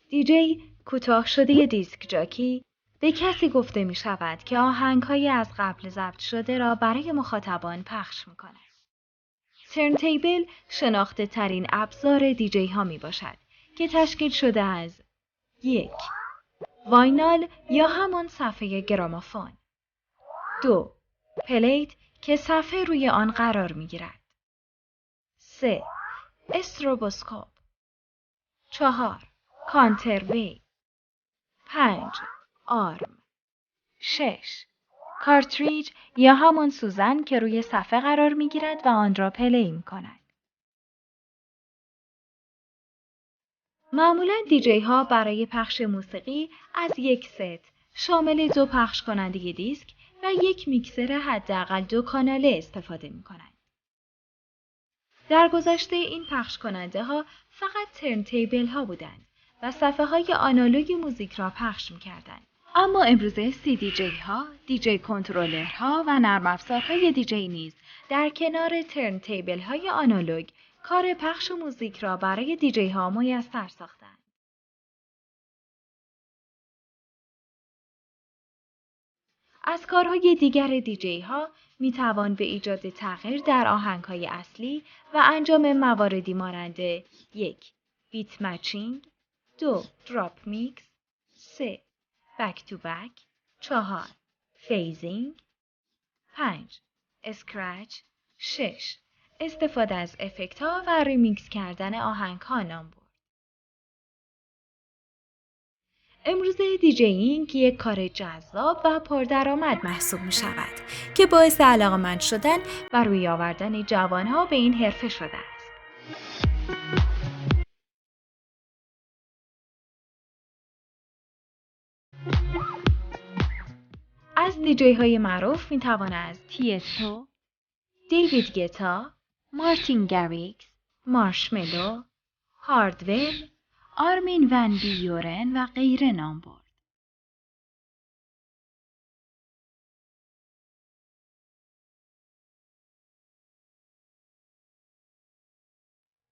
دیجی کوتاه شده دیسک جاکی به کسی گفته می شود که آهنگ‌های از قبل ضبط شده را برای مخاطبان پخش می کند. ترنتیبل شناخته ترین ابزار دیجی ها می باشد که تشکیل شده از 1. واینال یا همان صفحه گرامافون. 2. پلیت که صفحه روی آن قرار می گیرد. 3. استروبوسکوپ. 4. کانتروی. 5. آرم. 6. کارتریج یا همان سوزن که روی صفحه قرار می گیرد و آن را پلی می کند. معمولاً دیجی ها برای پخش موسیقی از یک ست شامل 2 پخش کننده دیسک و 1 میکسر حداقل 2 کاناله استفاده می کنند. در گذشته این پخش کننده ها فقط ترنتیبل ها بودند و صفحه های آنالوگ موزیک را پخش می کردند. اما امروزه CDJ ها، دیجی کنترلر ها و نرم افزارهای دیجی نیز در کنار ترنتیبل های آنالوگ کار پخش موزیک را برای دیجی ها میسر ساختند. از کارهای دیگر دیجی ها می توان به ایجاد تغییر در آهنگ های اصلی و انجام مواردی مانند 1. بیت مچینگ 2. دراپ میکس 3. بک تو بک 4. فیزینگ 5. اسکرچ 6. استفاده از افکت ها و ریمیکس کردن آهنگ ها نام برد. امروزه دیجیینگ یک کار جذاب و پردرآمد محسوب می شود که باعث علاقه‌مند شدن و روی آوردن جوانها به این حرفه شده است. از دیجی های معروف می توان از تیستو، دیوید گتا، مارتین گاریکس، مارشملو، هاردول، آرمین ون بیورن و غیره نام برد.